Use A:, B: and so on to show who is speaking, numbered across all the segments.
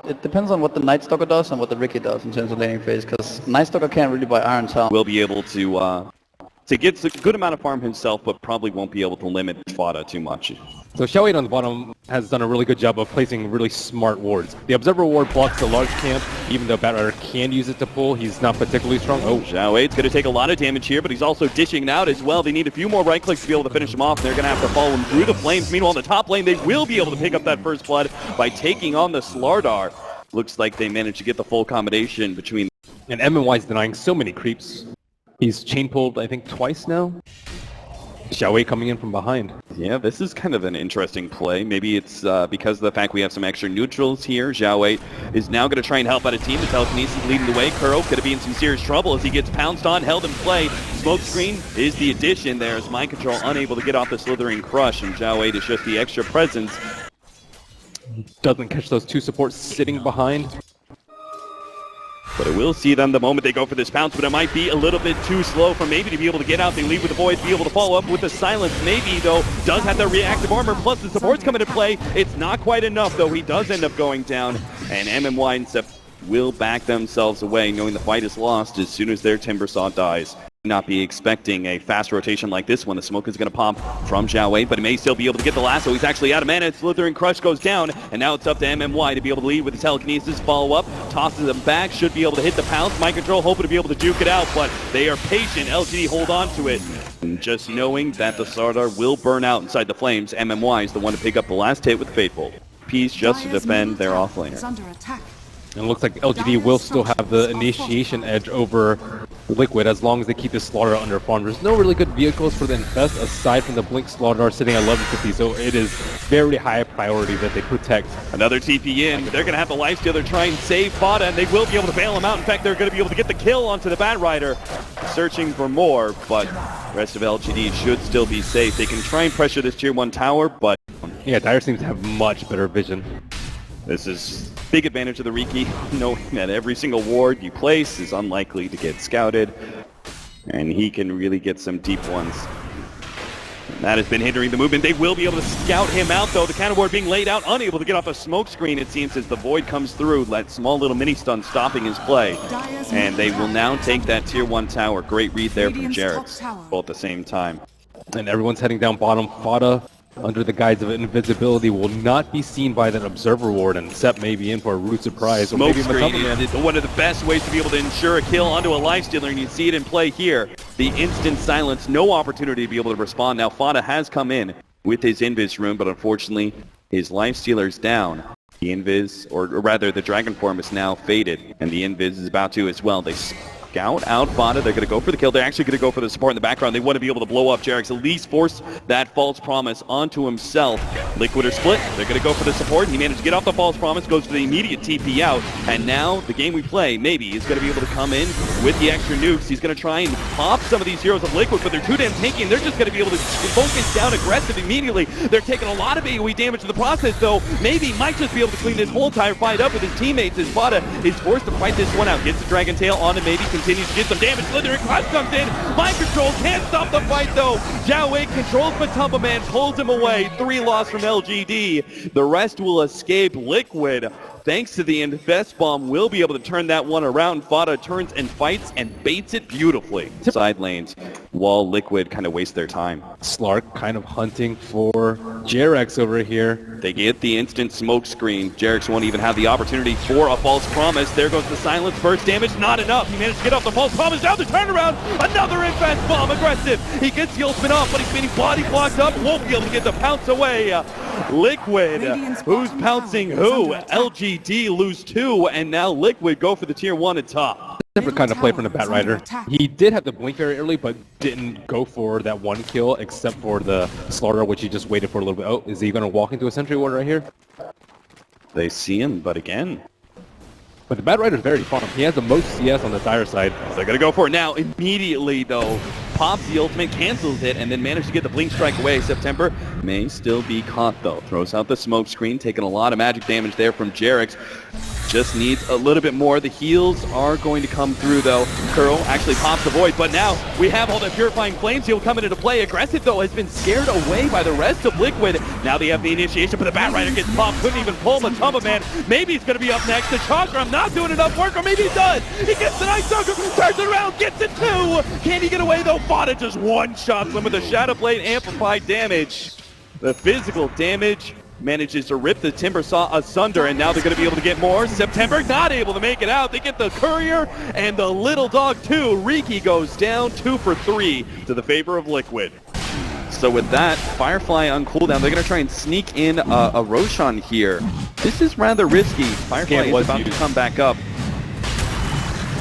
A: it depends on what the Night Stalker does and what the Ricky does in terms of laning phase, because Night Stalker can't really buy Iron Town.
B: Will be able to get a good amount of farm himself, but probably won't be able to limit Fada too much.
C: So Xiao on the bottom has done a really good job of placing really smart wards. The Observer ward blocks the large camp, even though Batrider can use it to pull. He's not particularly strong. Oh,
B: Xiao Wade's going to take a lot of damage here, but he's also dishing it out as well. They need a few more right clicks to be able to finish him off. They're going to have to follow him through the flames. Meanwhile, in the top lane, they will be able to pick up that first blood by taking on the Slardar. Looks like they managed to get the full combination between.
C: And MMY is denying so many creeps. He's chain pulled, I think, twice now. Xiao Wei coming in from behind.
B: Yeah, this is kind of an interesting play. Maybe it's because of the fact we have some extra neutrals here. Xiao Wei is now going to try and help out a team. The telekinesis leading the way. Kuro going to be in some serious trouble as he gets pounced on, held in play. Smokescreen is the addition there as Mind Control unable to get off the Slithering Crush, and Xiao Wei is just the extra presence.
C: Doesn't catch those two supports sitting behind.
B: But it will see them the moment they go for this pounce, but it might be a little bit too slow for maybe to be able to get out. They leave with the Void, be able to follow up with the Silence. Maybe, though, does have the reactive armor, plus the supports come into play. It's not quite enough, though. He does end up going down, and MMY and Sep will back themselves away, knowing the fight is lost as soon as their Timbersaw dies. Not be expecting a fast rotation like this one. The smoke is going to pop from Xiao Wei, but he may still be able to get the lasso. He's actually out of mana. Slithering Crush goes down, and now it's up to MMY to be able to lead with the telekinesis. Follow up, tosses him back, should be able to hit the pounce. Mind Control hoping to be able to juke it out, but they are patient. LGD hold on to it. And just knowing that the Sardar will burn out inside the flames, MMY is the one to pick up the last hit with Fateful. Piece just to defend their offlaner.
C: And it looks like LGD will still have the initiation edge over Liquid as long as they keep this Slaughter under farm. There's no really good vehicles for the Infest aside from the Blink Slaughter sitting at 1150, so it is very high priority that they protect.
B: Another TP in. They're going to have the Lifestealer try and save Fada, and they will be able to bail him out. In fact, they're going to be able to get the kill onto the Batrider. Searching for more, but the rest of LGD should still be safe. They can try and pressure this Tier 1 tower, but...
C: Yeah, Dire seems to have much better vision.
B: This is big advantage of the Riki, knowing that every single ward you place is unlikely to get scouted, and he can really get some deep ones. And that has been hindering the movement. They will be able to scout him out, though. The counter ward being laid out, unable to get off a smoke screen, it seems, as the Void comes through. That small little mini-stun stopping his play. And they will now take that Tier 1 tower. Great read there from Jarex, both at the same time.
C: And everyone's heading down bottom. Fada, under the guise of invisibility, will not be seen by that Observer ward, and Sep may be in for a rude surprise.
B: Smoke screen is one of the best ways to be able to ensure a kill onto a Lifestealer, and you see it in play here. The instant silence, no opportunity to be able to respond. Now Fada has come in with his Invis rune, but unfortunately his Lifestealer's down. The Invis, or rather the Dragon form, is now faded, and the Invis is about to as well. They scout out Fada. They're going to go for the kill. They're actually going to go for the support in the background. They want to be able to blow up Jarex, at least force that false promise onto himself. Liquid are split. They're going to go for the support. He managed to get off the false promise, goes for the immediate TP out, and now the game we play, maybe, is going to be able to come in with the extra nukes. He's going to try and pop some of these heroes of Liquid, but they're too damn tanky, and they're just going to be able to focus down aggressive immediately. They're taking a lot of AoE damage in the process, though. Maybe might just be able to clean this whole entire fight up with his teammates as Fada is forced to fight this one out. Gets the Dragon Tail on him, maybe continues to get some damage. Slithering Crush comes in. Mind Control can't stop the fight, though. Xiao Wei controls Matumba Man, pulls him away. 3 loss from LGD. The rest will escape. Liquid, thanks to the Infest Bomb, will be able to turn that one around. Fada turns and fights and baits it beautifully. Side lanes, while Liquid kind of waste their time.
C: Slark kind of hunting for Jarex over here.
B: They get the instant smoke screen. Jarex won't even have the opportunity for a false promise. There goes the silence. Burst damage, not enough. He managed to get off the false promise. Now the turnaround. Another Infest Bomb, aggressive. He gets the ultimate off, but he's getting body blocked up. Won't be able to get the pounce away. Liquid, who's pouncing who? LGD lose 2, and now Liquid go for the Tier 1 at top.
C: Different kind of play from the Batrider. He did have the blink very early, but didn't go for that one kill, except for the Slaughter, which he just waited for a little bit. Oh, is he going to walk into a sentry ward right here?
B: They see him, but again.
C: But the Batrider's very farm. He has the most CS on the Dire side.
B: They're going to go for it now. Immediately, though, pops the ultimate, cancels it, and then managed to get the blink strike away. September may still be caught, though. Throws out the smoke screen, taking a lot of magic damage there from Jarex. just needs a little bit more. The heals are going to come through, though. Kuro actually pops the void, but now we have all the Purifying Flames heal coming into play. Aggressive, though, has been scared away by the rest of Liquid. Now they have the initiation, but the Bat Rider gets popped. Couldn't even pull Matumba Man. Maybe he's going to be up next. The Chakram not doing enough work, or maybe he does. He gets the Night Stalker, turns it around, gets it too. Can he get away, though? Fada just one-shots him with a Shadow Blade amplified damage. The physical damage manages to rip the Timber Saw asunder, and now they're going to be able to get more. September not able to make it out. They get the Courier and the Little Dog too. Riki goes down 2 for 3 to the favor of Liquid. So with that, Firefly on cooldown, they're going to try and sneak in a Roshan here. This is rather risky. Firefly is about to come back up.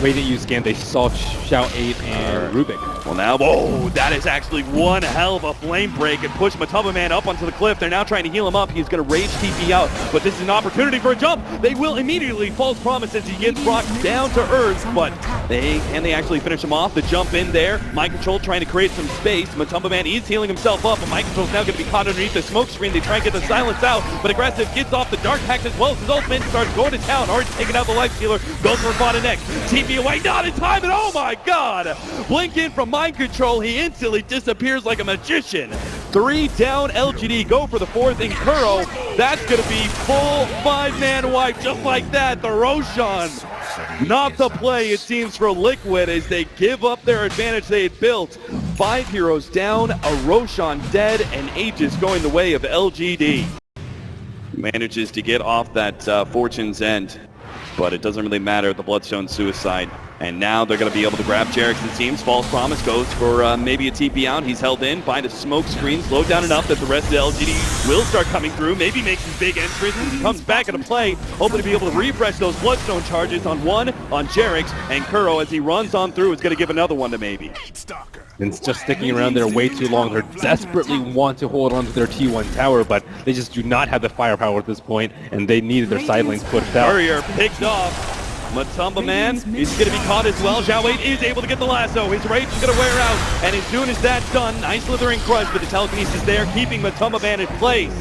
C: Way to use Scan, they saw Shout 8 and Rubik.
B: Well now, whoa, that is actually one hell of a flame break and push Matumba Man up onto the cliff. They're now trying to heal him up. He's going to rage TP out, but this is an opportunity for a jump. They will immediately false promise as he gets brought down to earth, but can they actually finish him off? The jump in there, Mind Control trying to create some space. Matumba Man is healing himself up, but Mind Control's now going to be caught underneath the smoke screen. They try and get the silence out, but Aggressive gets off the Dark Pact as well as his ultimate starts going to town. Already taking out the Life Stealer, goes for Fada next. TP away, not in time, and oh my god! Blink in from Mind Control, he instantly disappears like a magician. 3 down, LGD go for the 4th in Kuro. That's gonna be full 5-man wipe just like that. The Roshan, not the play it seems for Liquid as they give up their advantage they had built. 5 heroes down, a Roshan dead, and Aegis going the way of LGD. Manages to get off that Fortune's End, but it doesn't really matter. The Bloodstone Suicide. And now they're going to be able to grab Jerix, it seems. False Promise goes for maybe a TP out. He's held in by the smoke screen, slowed down enough that the rest of the LGD will start coming through. Maybe makes his big entrance as he comes back into play, hoping to be able to refresh those Bloodstone charges on Jerix, and Kuro, as he runs on through, is going to give another one to maybe.
C: And just sticking around there way too long. They desperately want to hold on to their T1 tower, but they just do not have the firepower at this point, and they needed their side lanes pushed out.
B: Courier picked off. Matumba Man is going to be caught as well. Zhao Wei is able to get the lasso. His rage is going to wear out. And as soon as that's done, nice slithering crush, but the telekinesis there, keeping Matumba Man in place.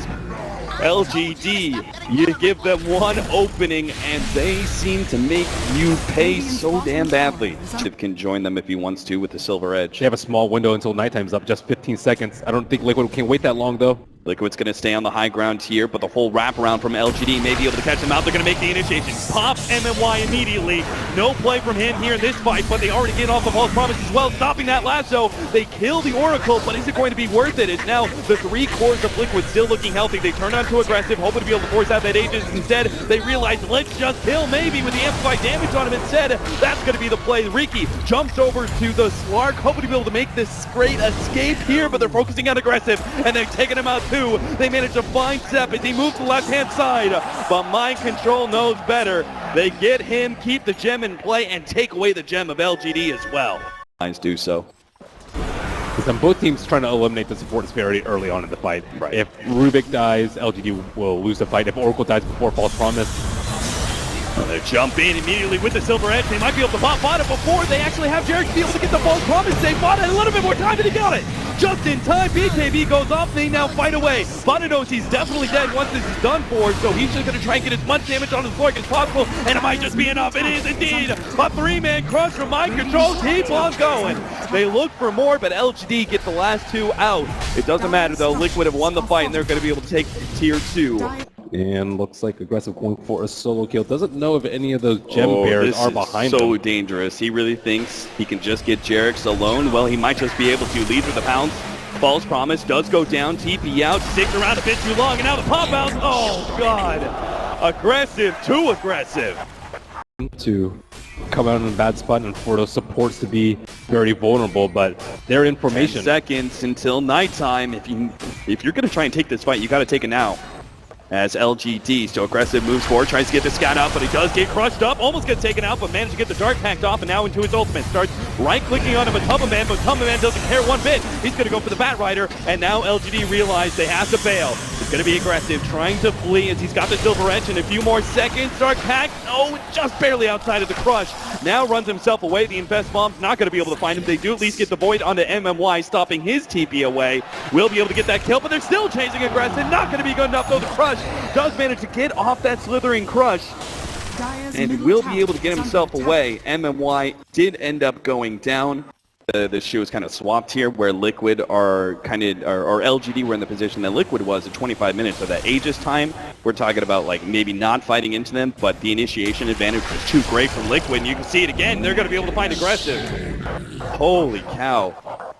B: LGD, you give them one opening, and they seem to make you pay so damn badly. Chip can join them if he wants to with the Silver Edge.
C: They have a small window until nighttime's up, just 15 seconds. I don't think Liquid can wait that long, though.
B: Liquid's going to stay on the high ground here, but the whole wraparound from LGD may be able to catch them out. They're going to make the initiation. Pop MMY immediately. No play from him here in this fight, but they already get off the false promise as well, stopping that lasso. They kill the Oracle, but is it going to be worth it? It's now the 3 cores of Liquid still looking healthy. They turn on to Aggressive, hoping to be able to force out that Aegis. Instead, they realize, let's just kill maybe with the amplified damage on him instead. That's going to be the play. Riki jumps over to the Slark, hoping to be able to make this great escape here, but they're focusing on Aggressive, and they're taking him out too. They manage to find Sepp as he moves to the left-hand side, but Mind Control knows better. They get him, keep the gem in play, and take away the gem of LGD as well. Lines do so.
C: Because both teams trying to eliminate the support disparity early on in the fight.
B: Right.
C: If Rubik dies, LGD will lose the fight. If Oracle dies before False Promise,
B: they jump in immediately with the Silver Edge. They might be able to pop Fada before they actually have Jerix be able to get the false promise. Save Fada a little bit more time, and he got it. Just in time, BKB goes off. They now fight away. Fada knows he's definitely dead once this is done for, so he's just going to try and get as much damage on his Slark as possible, and it might just be enough. It is indeed a 3-man crush from Mind Control. Keep on going. They look for more, but LGD get the last 2 out. It doesn't matter, though. Liquid have won the fight, and they're going to be able to take tier 2.
C: And looks like Aggressive going for a solo kill. Doesn't know if any of those gem bears are behind him.
B: So dangerous. He really thinks he can just get Jerix alone. Well, he might just be able to lead with the pounce. False Promise does go down. TP out. Sticks around a bit too long. And now the pop out. Oh, God. Aggressive. Too aggressive.
C: To come out in a bad spot and for those supports to be very vulnerable, but their information.
B: 10 seconds until nighttime. If you're going to try and take this fight, you got to take it now. As LGD, so Aggressive moves forward, tries to get the scout out, but he does get crushed up, almost gets taken out, but managed to get the Dark Pact off, and now into his ultimate. Starts right-clicking on Matumba Man, but Matumba Man doesn't care one bit. He's going to go for the Bat Rider, and now LGD realize they have to bail. It's going to be Aggressive, trying to flee as he's got the Silver Edge in a few more seconds. Dark Pact, oh, just barely outside of the crush. Now runs himself away. The Infest Bomb's not going to be able to find him. They do at least get the Void onto MMY, stopping his TP away. Will be able to get that kill, but they're still chasing Aggressive. Not going to be good enough, though. The crush does manage to get off that slithering crush. and will be able to get himself away. MMY did end up going down. The shoe was kind of swapped here, where Liquid or LGD were in the position that Liquid was at 25 minutes. So that Aegis time, we're talking about like maybe not fighting into them, but the initiation advantage was too great from Liquid. And you can see it again. They're going to be able to find aggressive. Holy cow.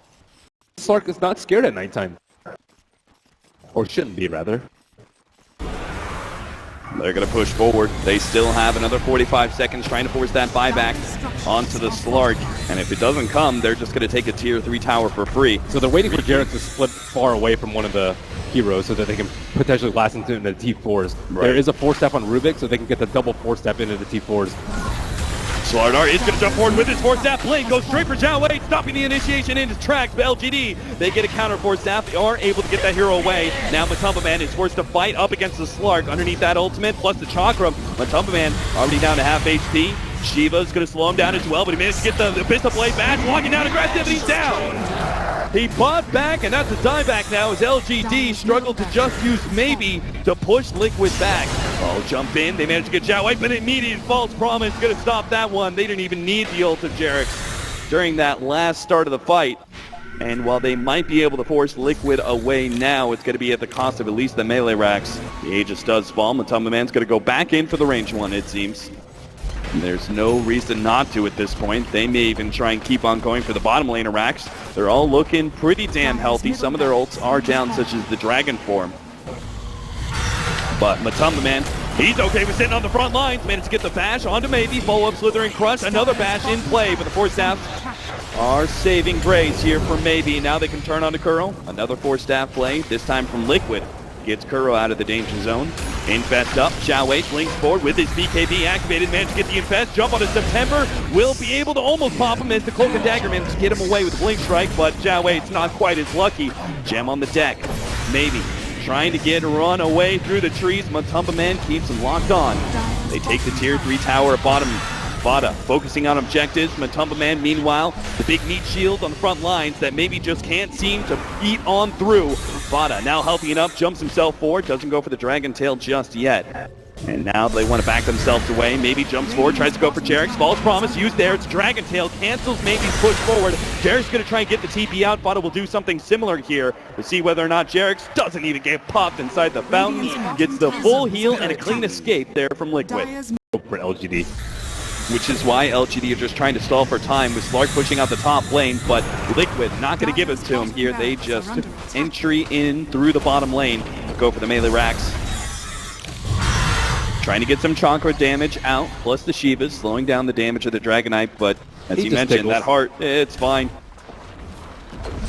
C: Slark is not scared at nighttime. Or shouldn't be, rather.
B: They're going to push forward. They still have another 45 seconds trying to force that buyback onto the Slark. And if it doesn't come, they're just going to take a tier 3 tower for free.
C: So they're waiting for Jarek to split far away from one of the heroes so that they can potentially last into the T4s.
B: Right.
C: There is a 4-step on Rubik, so they can get the double 4-step into the T4s.
B: Slardar is going to jump forward with his 4-staff blink, goes straight for Zhao Wei, stopping the initiation in his tracks. But LGD, they get a counter 4-staff. They are able to get that hero away. Now Matumba Man is forced to fight up against the Slark underneath that ultimate, plus the Chakram. Matumba Man already down to half HP. Shiva's going to slow him down as well, but he managed to get the Abyssal Blade back, walking down aggressive, and he's down. He bought back, and that's a dieback now as LGD struggled to just use maybe to push Liquid back. Oh, jump in. They managed to get Zhao Wei, but immediate false promise going to stop that one. They didn't even need the ult of Jarex during that last start of the fight. And while they might be able to force Liquid away now, it's going to be at the cost of at least the melee racks. The Aegis does fall. Matumba Man's going to go back in for the range one, it seems. And there's no reason not to at this point. They may even try and keep on going for the bottom lane of racks. They're all looking pretty damn healthy. Some of their ults are down, such as the Dragon form. But Matumba Man, he's okay with sitting on the front lines. Managed to get the bash onto maybe. Follow-up Slithering Crush. Another bash in play, but the 4-staffs are saving grace here for maybe. Now they can turn on to Kuro. Another 4-staff play, this time from Liquid. Gets Kuro out of the danger zone. Infest up. Zhao Wei blinks forward with his BKB activated. Managed to get the Infest. Jump onto September. Will be able to almost pop him as the Cloak and Dagger managed to get him away with Blink Strike, but Zhao Wei's not quite as lucky. Gem on the deck. Maybe trying to get run away through the trees. Matumba Man keeps him locked on. They take the tier 3 tower at bottom. Vada focusing on objectives. Matumba Man, meanwhile, the big meat shield on the front lines that maybe just can't seem to beat on through. Vada now healthy enough, jumps himself forward, doesn't go for the Dragon Tail just yet. And now they want to back themselves away. Maybe jumps forward, tries to go for Jarex. False promise used there. It's Dragon Tail, cancels Maybe's push forward. Jarex going to try and get the TP out. Vada will do something similar here to see whether or not Jarex doesn't even get popped inside the fountain. Gets the full heal and a clean escape there from Liquid.
C: For LGD.
B: Which is why LGD are just trying to stall for time with Slark pushing out the top lane, but Liquid not going to give it to him here. They just entry in through the bottom lane, go for the melee racks. Trying to get some chakra damage out, plus the Shivas, slowing down the damage of the Dragonite, but as you mentioned, that heart, it's fine.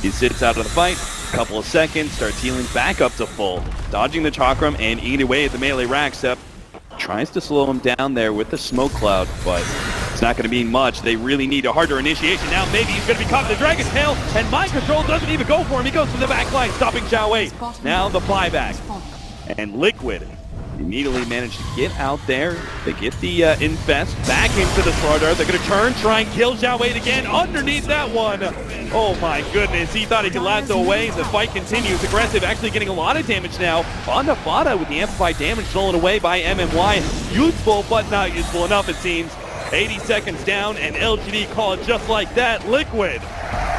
B: He sits out of the fight, a couple of seconds, starts healing back up to full, dodging the chakram and eating away at the melee rack step. Tries to slow him down there with the smoke cloud, but it's not going to mean much. They really need a harder initiation. Now maybe he's going to be caught in the Dragon's Tail, and Mind Control doesn't even go for him. He goes to the back line, stopping Zhao Wei. Now the buyback. And Liquid immediately managed to get out there. They get the Infest back into the Slardar. They're going to turn, try and kill Zhao Wei again underneath that one. Oh my goodness, he thought he could lasso away. The fight continues. Aggressive, actually getting a lot of damage now. Onto Fada with the amplified damage stolen away by MMY. Useful, but not useful enough, it seems. 80 seconds down, and LGD call it just like that. Liquid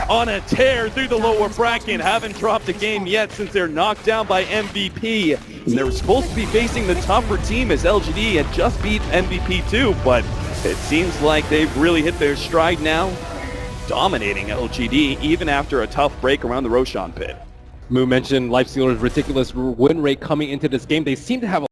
B: on a tear through the lower bracket. Haven't dropped a game yet since they're knocked down by MVP. And they were supposed to be facing the tougher team as LGD had just beat MVP too, but it seems like they've really hit their stride now, dominating LGD even after a tough break around the Roshan pit.
C: Moo mentioned Lifestealer's ridiculous win rate coming into this game. They seem to have a